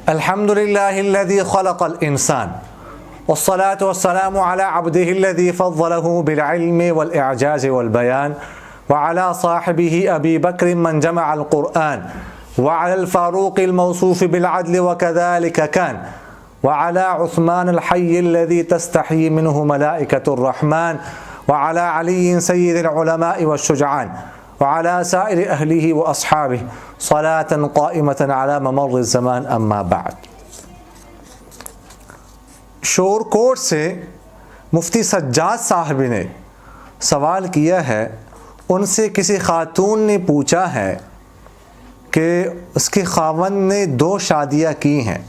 الحمد لله الذي خلق الإنسان والصلاة والسلام على عبده الذي فضله بالعلم والإعجاز والبيان وعلى صاحبه أبي بكر من جمع القرآن وعلى الفاروق الموصوف بالعدل وكذلك كان وعلى عثمان الحي الذي تستحيي منه ملائكة الرحمن وعلى علي سيد العلماء والشجعان وعلى سائر أهله وأصحابه صلاة قائمة على ممر الزمان أما بعد. شور کوٹ سے مفتی سجاد صاحب نے سوال کیا ہے. ان سے کسی خاتون نے پوچھا ہے کہ اس کے خاوند نے 2 شادیاں کی ہیں.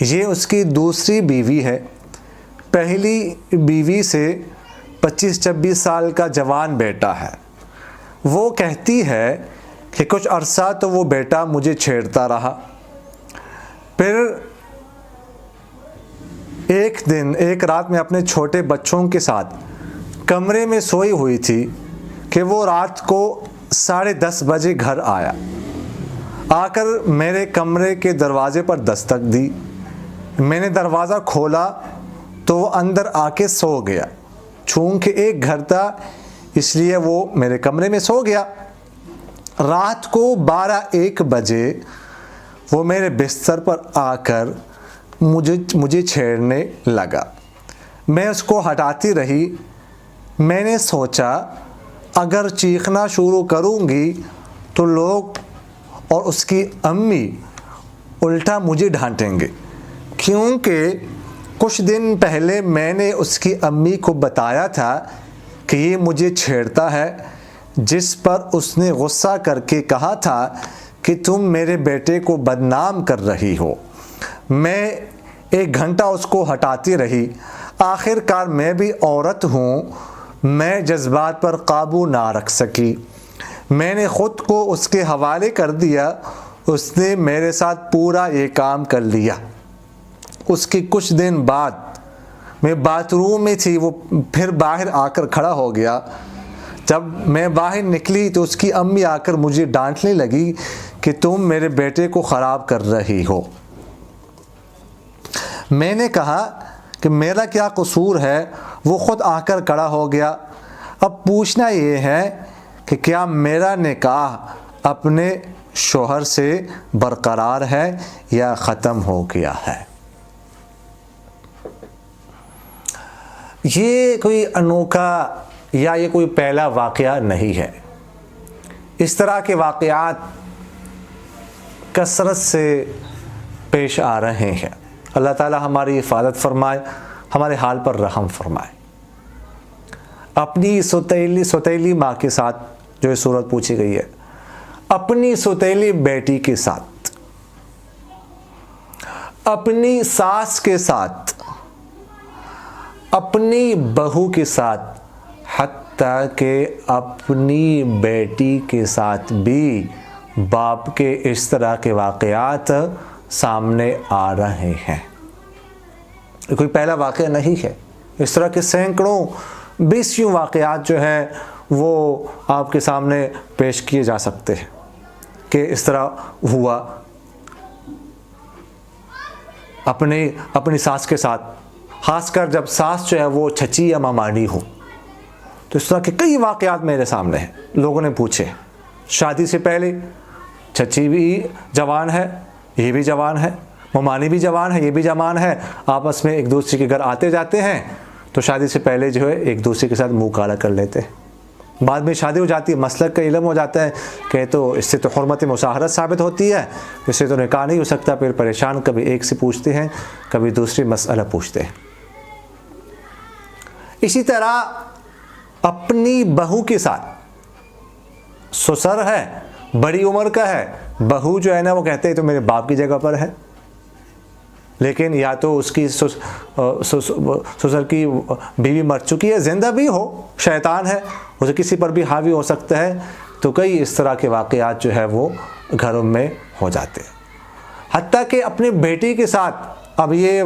یہ اس کی دوسری بیوی ہے. پہلی بیوی سے 25-26 سال کا جوان بیٹا ہے. وہ کہتی ہے کہ کچھ عرصہ تو وہ بیٹا مجھے چھیڑتا رہا. پھر ایک رات میں اپنے چھوٹے بچوں کے ساتھ کمرے میں سوئی ہوئی تھی کہ وہ رات کو 10:30 بجے گھر آیا. آ کر میرے کمرے کے دروازے پر دستک دی. میں نے دروازہ کھولا تو وہ اندر آ کے سو گیا. چونکہ ایک گھر تھا اس لیے وہ میرے کمرے میں سو گیا. رات کو 12-1 بجے وہ میرے بستر پر آ کر مجھے چھیڑنے لگا. میں اس کو ہٹاتی رہی. میں نے سوچا اگر چیخنا شروع کروں گی تو لوگ اور اس کی امی الٹا مجھے ڈانٹیں گے، کیونکہ کچھ دن پہلے میں نے اس کی امی کو بتایا تھا کہ یہ مجھے چھیڑتا ہے، جس پر اس نے غصہ کر کے کہا تھا کہ تم میرے بیٹے کو بدنام کر رہی ہو. میں 1 گھنٹہ اس کو ہٹاتی رہی. آخر کار میں بھی عورت ہوں، میں جذبات پر قابو نہ رکھ سکی. میں نے خود کو اس کے حوالے کر دیا. اس نے میرے ساتھ پورا یہ کام کر لیا. اس کے کچھ دن بعد میں باتھ روم میں تھی، وہ پھر باہر آ کر کھڑا ہو گیا. جب میں باہر نکلی تو اس کی امی آ کر مجھے ڈانٹنے لگی کہ تم میرے بیٹے کو خراب کر رہی ہو. میں نے کہا کہ میرا کیا قصور ہے. وہ خود آ کر کھڑا ہو گیا. اب پوچھنا یہ ہے کہ کیا میرا نکاح اپنے شوہر سے برقرار ہے یا ختم ہو گیا ہے؟ یہ کوئی انوکھا یا یہ کوئی پہلا واقعہ نہیں ہے. اس طرح کے واقعات کثرت سے پیش آ رہے ہیں. اللہ تعالی ہماری حفاظت فرمائے، ہمارے حال پر رحم فرمائے. اپنی سوتیلی ماں کے ساتھ جو یہ صورت پوچھی گئی ہے، اپنی سوتیلی بیٹی کے ساتھ، اپنی ساس کے ساتھ، اپنی بہو کے ساتھ، حتیٰ کہ اپنی بیٹی کے ساتھ بھی باپ کے اس طرح کے واقعات سامنے آ رہے ہیں. یہ کوئی پہلا واقعہ نہیں ہے. اس طرح کے سینکڑوں 20 واقعات جو ہیں وہ آپ کے سامنے پیش کیے جا سکتے ہیں کہ اس طرح ہوا اپنی ساس کے ساتھ، خاص کر جب ساس جو ہے وہ چچی یا مامانی ہو. تو اس طرح کے کئی واقعات میرے سامنے ہیں. لوگوں نے پوچھے شادی سے پہلے چچی بھی جوان ہے، یہ بھی جوان ہے، ممانی بھی جوان ہے، یہ بھی جوان ہے، آپس میں ایک دوسرے کے گھر آتے جاتے ہیں تو شادی سے پہلے جو ہے ایک دوسرے کے ساتھ منہ کالا کر لیتے ہیں. بعد میں شادی ہو جاتی ہے، مسلک کا علم ہو جاتا ہے کہ تو اس سے تو حرمت مشاہرت ثابت ہوتی ہے، اس سے تو نکاح نہیں ہو سکتا. پھر پریشان کبھی ایک سے پوچھتے ہیں، کبھی دوسری مسئلہ پوچھتے ہیں. اسی طرح اپنی بہو کے ساتھ، سسر ہے، بڑی عمر کا ہے، بہو جو ہے نا وہ کہتے ہیں تو میرے باپ کی جگہ پر ہے، لیکن یا تو اس کی سسر کی بیوی مر چکی ہے، زندہ بھی ہو، شیطان ہے، اسے کسی پر بھی حاوی ہو سکتا ہے. تو کئی اس طرح کے واقعات جو ہے وہ گھروں میں ہو جاتے ہیں. حتیٰ کہ اپنے بیٹی کے ساتھ، اب یہ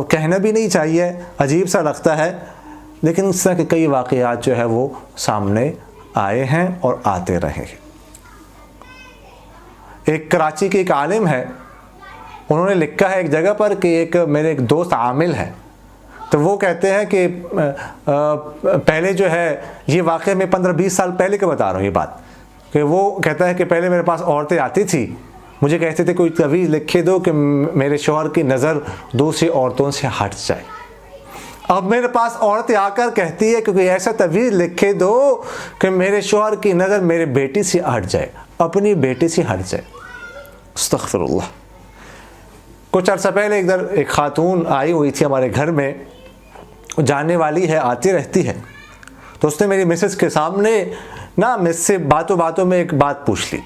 کہنا بھی نہیں چاہیے، عجیب سا لگتا ہے، لیکن اس طرح کے کئی واقعات جو ہے وہ سامنے آئے ہیں اور آتے رہے ہیں. ایک کراچی کے ایک عالم ہے انہوں نے لکھا ہے ایک جگہ پر کہ میرے ایک دوست عامل ہے، تو وہ کہتے ہیں کہ پہلے جو ہے یہ واقعہ میں 15-20 سال پہلے کا بتا رہا ہوں یہ بات، کہ وہ کہتا ہے کہ پہلے میرے پاس عورتیں آتی تھی، مجھے کہتے تھے کوئی تعویذ لکھے دو کہ میرے شوہر کی نظر دوسری عورتوں سے ہٹ جائے۔ اب میرے پاس عورتیں آ کر کہتی ہے کہ کوئی ایسا تعویذ لکھے دو کہ میرے شوہر کی نظر میرے بیٹی سے ہٹ جائے، اپنی بیٹی سے ہٹ جائے۔ استغفر اللہ۔ کچھ عرصہ پہلے ایک خاتون آئی ہوئی تھی ہمارے گھر میں، جاننے والی ہے، آتی رہتی ہے، تو اس نے میری مسز کے سامنے مجھ سے باتوں میں ایک بات پوچھ لی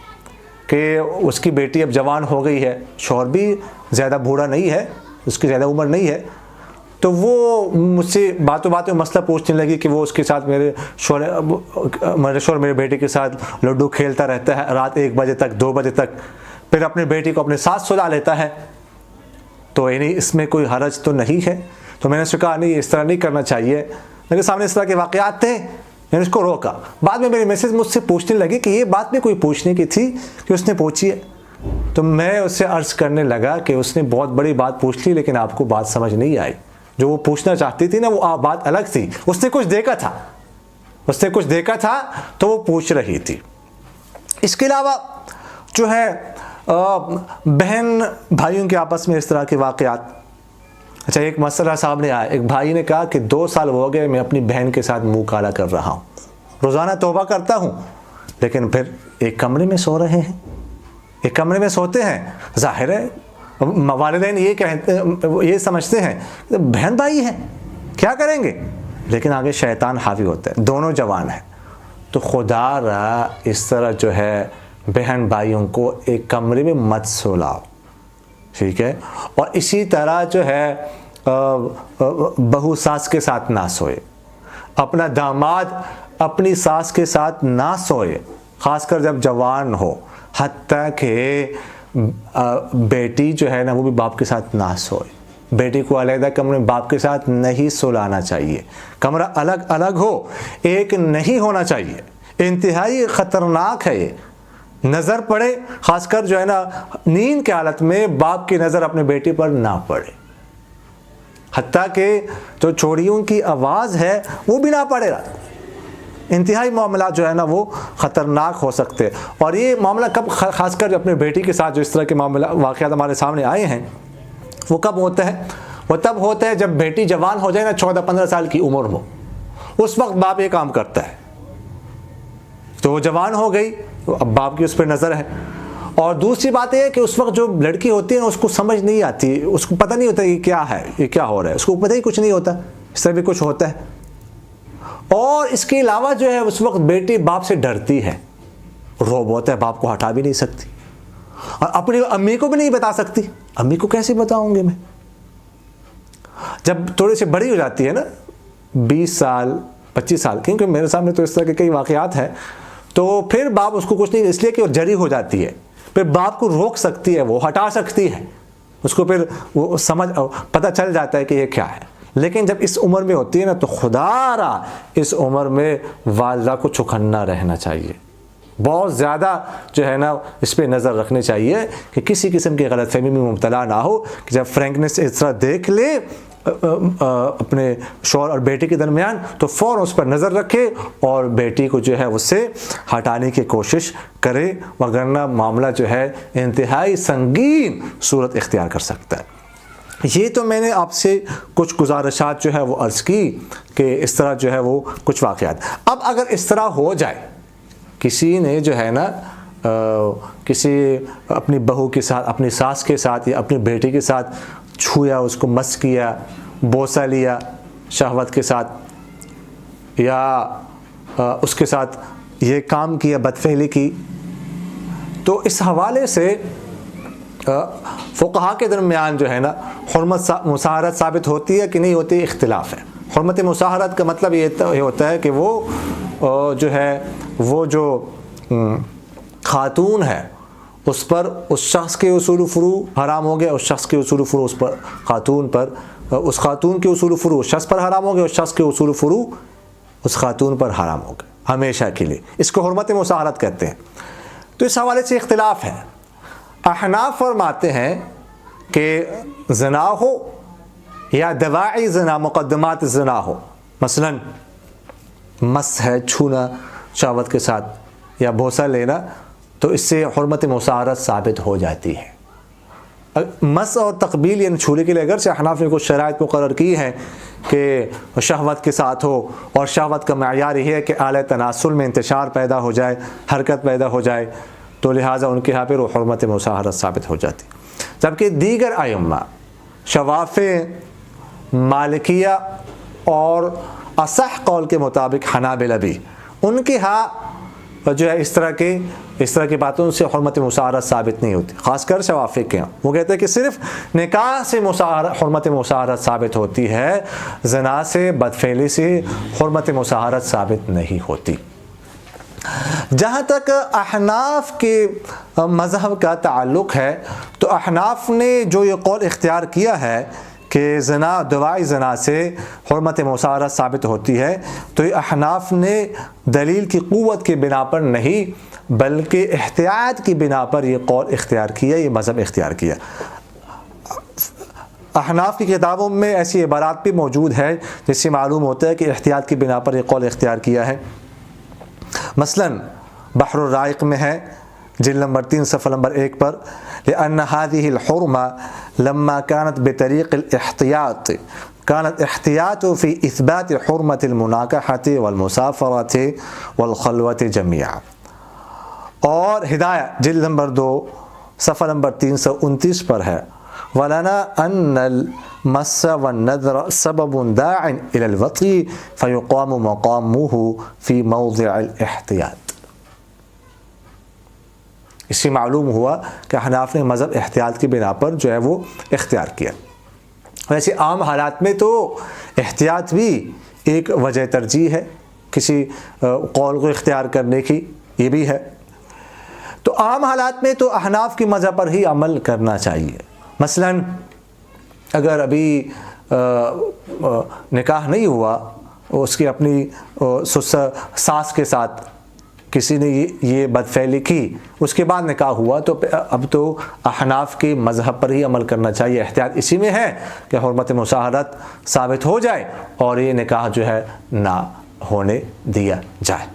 کہ اس کی بیٹی اب جوان ہو گئی ہے، شوہر بھی زیادہ بوڑھا نہیں ہے، اس کی زیادہ عمر نہیں ہے، تو وہ مجھ سے باتوں میں مسئلہ پوچھنے لگی کہ وہ اس کے ساتھ میرے شوہر میرے بیٹی کے ساتھ لڈو کھیلتا رہتا ہے رات 1 بجے تک 2 بجے تک، پھر اپنی بیٹی کو اپنے ساتھ سلا لیتا ہے، تو یعنی اس میں کوئی حرج تو نہیں ہے؟ تو میں نے اس سے کہا نہیں، اس طرح نہیں کرنا چاہیے، میرے سامنے اس طرح کے واقعات تھے، میں نے اس کو روکا۔ بعد میں میری مسز مجھ سے پوچھنے لگی کہ یہ بات بھی کوئی پوچھنے کی تھی کہ اس نے پوچھی ہے، تو میں اس سے عرض کرنے لگا کہ اس نے بہت بڑی بات پوچھ لی لیکن آپ کو بات سمجھ نہیں آئی، جو وہ پوچھنا چاہتی تھی وہ بات الگ تھی، اس نے کچھ دیکھا تھا تو وہ پوچھ رہی تھی۔ اس کے علاوہ جو ہے بہن بھائیوں کے آپس میں اس طرح کے واقعات، اچھا ایک مسئلہ سامنے آیا، ایک بھائی نے کہا کہ 2 سال ہو گئے میں اپنی بہن کے ساتھ منہ کالا کر رہا ہوں، روزانہ توبہ کرتا ہوں لیکن پھر ایک کمرے میں سو رہے ہیں، ایک کمرے میں سوتے ہیں، ظاہر ہے والدین یہ سمجھتے ہیں بہن بھائی ہیں کیا کریں گے، لیکن آگے شیطان حاوی ہوتا ہے، دونوں جوان ہیں، تو خدا را اس طرح جو ہے بہن بھائیوں کو ایک کمرے میں مت سلاؤ، ٹھیک ہے؟ اور اسی طرح جو ہے بہو ساس کے ساتھ نہ سوئے، اپنا داماد اپنی ساس کے ساتھ نہ سوئے، خاص کر جب جوان ہو، حتیٰ کہ بیٹی جو ہے وہ بھی باپ کے ساتھ نہ سوئے، بیٹی کو علیحدہ کمرے میں باپ کے ساتھ نہیں سلانا چاہیے، کمرہ الگ الگ ہو، ایک نہیں ہونا چاہیے، انتہائی خطرناک ہے یہ، نظر پڑے، خاص کر جو ہے نیند کے حالت میں باپ کی نظر اپنے بیٹی پر نہ پڑے، حتیٰ کہ جو چوڑیوں کی آواز ہے وہ بھی نہ پڑے گا، انتہائی معاملات جو ہے وہ خطرناک ہو سکتے، اور یہ معاملہ کب، خاص کر اپنے بیٹی کے ساتھ جو اس طرح کے واقعات ہمارے سامنے آئے ہیں وہ کب ہوتا ہے؟ وہ تب ہوتا ہے جب بیٹی جوان ہو جائے 14-15 سال کی عمر ہو، اس وقت باپ یہ کام کرتا ہے، تو وہ جوان ہو گئی، اب باپ کی اس پہ نظر ہے۔ اور دوسری بات یہ ہے کہ اس وقت جو لڑکی ہوتی ہے اس کو سمجھ نہیں آتی، اس کو پتہ نہیں ہوتا یہ کیا ہے، یہ کیا ہو رہا ہے، اس کو پتہ ہی کچھ نہیں ہوتا، اس طرح بھی کچھ ہوتا ہے۔ اور اس کے علاوہ جو ہے اس وقت بیٹی باپ سے ڈرتی ہے، روب ہوتا ہے، باپ کو ہٹا بھی نہیں سکتی، اور اپنی امی کو بھی نہیں بتا سکتی، امی کو کیسے بتاؤں گے میں؟ جب تھوڑی سی بڑی ہو جاتی ہے 20 سال 25 سال، کیونکہ میرے سامنے تو اس طرح کے کئی واقعات ہیں، تو پھر باپ اس کو کچھ نہیں، اس لیے کہ وہ جری ہو جاتی ہے، پھر باپ کو روک سکتی ہے، وہ ہٹا سکتی ہے، اس کو پھر وہ پتہ چل جاتا ہے کہ یہ کیا ہے۔ لیکن جب اس عمر میں ہوتی ہے تو خدا را اس عمر میں والدہ کو چوکنا رہنا چاہیے، بہت زیادہ جو ہے اس پہ نظر رکھنی چاہیے کہ کسی قسم کی غلط فہمی میں مبتلا نہ ہو، کہ جب فرینکنس اس طرح دیکھ لے اپنے شوہر اور بیٹی کے درمیان تو فوراً اس پر نظر رکھے اور بیٹی کو جو ہے اس سے ہٹانے کی کوشش کرے، وگرنہ معاملہ جو ہے انتہائی سنگین صورت اختیار کر سکتا ہے۔ یہ تو میں نے آپ سے کچھ گزارشات جو ہے وہ عرض کی کہ اس طرح جو ہے وہ کچھ واقعات۔ اب اگر اس طرح ہو جائے، کسی نے جو ہے کسی اپنی بہو کے ساتھ، اپنی ساس کے ساتھ یا اپنی بیٹی کے ساتھ چھویا، اس کو مس کیا، بوسہ لیا شہوت کے ساتھ، یا اس کے ساتھ یہ کام کیا، بدفعلی کی، تو اس حوالے سے فقہاء کے درمیان جو ہے حرمت مساہرت ثابت ہوتی ہے کہ نہیں ہوتی، اختلاف ہے۔ حرمت مساہرت کا مطلب یہ ہوتا ہے کہ وہ جو ہے وہ جو خاتون ہے اس پر اس شخص کے اصول و فروع حرام ہو گئے، اس شخص کے اصول و فروع اس پر خاتون پر، اس خاتون کے اصول و فروع اس شخص پر حرام ہو گئے، اس شخص کے اصول و فروع اس خاتون پر حرام ہو گئے ہمیشہ کے لیے، اس کو حرمت مساہرت کہتے ہیں۔ تو اس حوالے سے اختلاف ہے۔ احناف فرماتے ہیں کہ زنا ہو یا دواعی زنا، مقدمات زنا ہو، مثلا مس ہے، چھونا شہوت کے ساتھ یا بوسہ لینا، تو اس سے حرمت مصاہرت ثابت ہو جاتی ہے۔ مس اور تقبیل یعنی چھونے کے لیے اگرچہ احناف نے کچھ شرائط مقرر کی ہیں کہ شہوت کے ساتھ ہو، اور شہوت کا معیار یہ ہے کہ اعلی تناسل میں انتشار پیدا ہو جائے، حرکت پیدا ہو جائے، تو لہٰذا ان کے یہاں پہ وہ حرمت مصاہرت ثابت ہو جاتی۔ جبکہ دیگر ائمہ شوافع، مالکیہ اور اصح قول کے مطابق حنابلہ بھی، ان کے ہاں جو ہے اس طرح کی باتوں سے حرمت مصاہرت ثابت نہیں ہوتی، خاص کر شوافع کے ہاں۔ وہ کہتے ہیں کہ صرف نکاح سے حرمت مصاہرت ثابت ہوتی ہے، زنا سے، بدفعلی سے حرمت مصاہرت ثابت نہیں ہوتی۔ جہاں تک احناف کے مذہب کا تعلق ہے تو احناف نے جو یہ قول اختیار کیا ہے کہ زنا، دواعی زنا سے حرمت مصاہرت ثابت ہوتی ہے، تو یہ احناف نے دلیل کی قوت کی بنا پر نہیں بلکہ احتیاط کی بنا پر یہ قول اختیار کیا، یہ مذہب اختیار کیا۔ احناف کی کتابوں میں ایسی عبارات بھی موجود ہے جس سے معلوم ہوتا ہے کہ احتیاط کی بنا پر یہ قول اختیار کیا ہے۔ مثلا بحر الرائق میں ہے، جلد نمبر 3 صفحہ نمبر 1 پر، لأن هذه الحرمة لما كانت بطريق الاحتياط كانت احتياط في إثبات حرمة المناكحة والمسافرة والخلوة جميعا۔ اور ہدایہ جلد نمبر 2 صفحہ نمبر 329 پر ہے، وَلَنَا أَنَّ الْمَسَّ وَالنَّذْرَ سَبَبٌ دَاعٍ إِلَى الْوَطْءِ فَيُقَامُ مَقَامُهُ فِي مَوْضِعِ الْاحْتِياطِ۔ اس سے معلوم ہوا کہ احناف نے مذہب احتیاط کی بنا پر جو ہے وہ اختیار کیا۔ ویسے عام حالات میں تو احتیاط بھی ایک وجہ ترجیح ہے کسی قول کو اختیار کرنے کی، یہ بھی ہے۔ تو عام حالات میں تو احناف کی مذہب پر ہی عمل کرنا چاہیے۔ مثلا اگر ابھی نکاح نہیں ہوا، اس کی اپنی ساس کے ساتھ کسی نے یہ بدفعلی کی، اس کے بعد نکاح ہوا، تو اب تو احناف کے مذہب پر ہی عمل کرنا چاہیے۔ احتیاط اسی میں ہے کہ حرمت مصاہرت ثابت ہو جائے اور یہ نکاح جو ہے نہ ہونے دیا جائے۔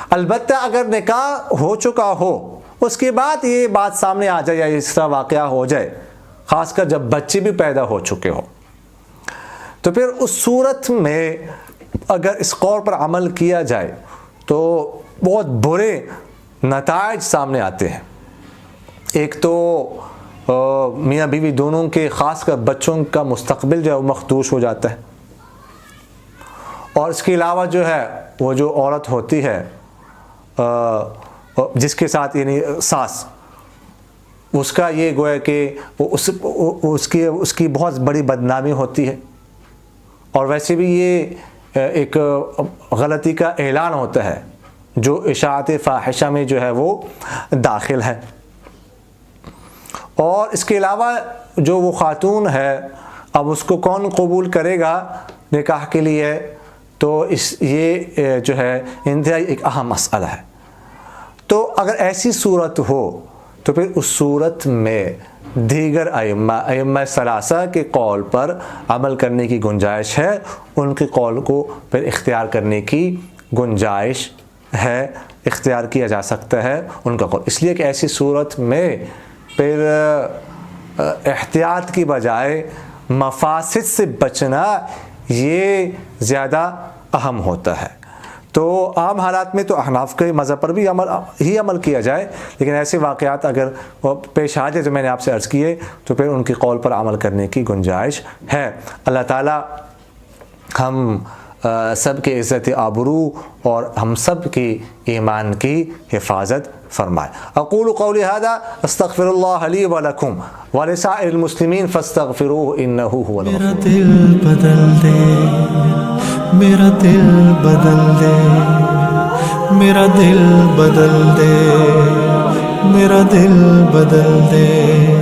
البتہ اگر نکاح ہو چکا ہو، اس کے بعد یہ بات سامنے آ جائے یا اس طرح واقعہ ہو جائے، خاص کر جب بچے بھی پیدا ہو چکے ہو، تو پھر اس صورت میں اگر اس قول پر عمل کیا جائے تو بہت برے نتائج سامنے آتے ہیں۔ ایک تو میاں بیوی دونوں کے، خاص کر بچوں کا مستقبل جو ہے وہ مخدوش ہو جاتا ہے، اور اس کے علاوہ جو ہے وہ جو عورت ہوتی ہے جس کے ساتھ یعنی ساس، اس کا یہ گویا کہ اس کی بہت بڑی بدنامی ہوتی ہے، اور ویسے بھی یہ ایک غلطی کا اعلان ہوتا ہے جو اشاعت فاحشہ میں جو ہے وہ داخل ہے۔ اور اس کے علاوہ جو وہ خاتون ہے، اب اس کو کون قبول کرے گا نکاح کے لیے، تو یہ جو ہے انتہائی ایک اہم مسئلہ ہے۔ تو اگر ایسی صورت ہو تو پھر اس صورت میں دیگر ائمہ ثلاثہ کے قول پر عمل کرنے کی گنجائش ہے، ان کے قول کو پھر اختیار کرنے کی گنجائش ہے، اختیار کیا جا سکتا ہے ان کا قول، اس لیے کہ ایسی صورت میں پھر احتیاط کی بجائے مفاسد سے بچنا یہ زیادہ اہم ہوتا ہے۔ تو عام حالات میں تو احناف کے مذہب پر بھی عمل کیا جائے، لیکن ایسے واقعات اگر پیش آ جائے جو میں نے آپ سے عرض کیے تو پھر ان کے قول پر عمل کرنے کی گنجائش ہے۔ اللہ تعالیٰ ہم سب کے عزت آبرو اور ہم سب کی ایمان کی حفاظت فرمائے۔ اقول قولی ھذا استغفر اللہ لی ولکم ولسائر المسلمین فاستغفروہ انہ هو الغفور۔ میرا دل بدل دے، میرا دل بدل دے، میرا دل بدل دے، میرا دل بدل دے۔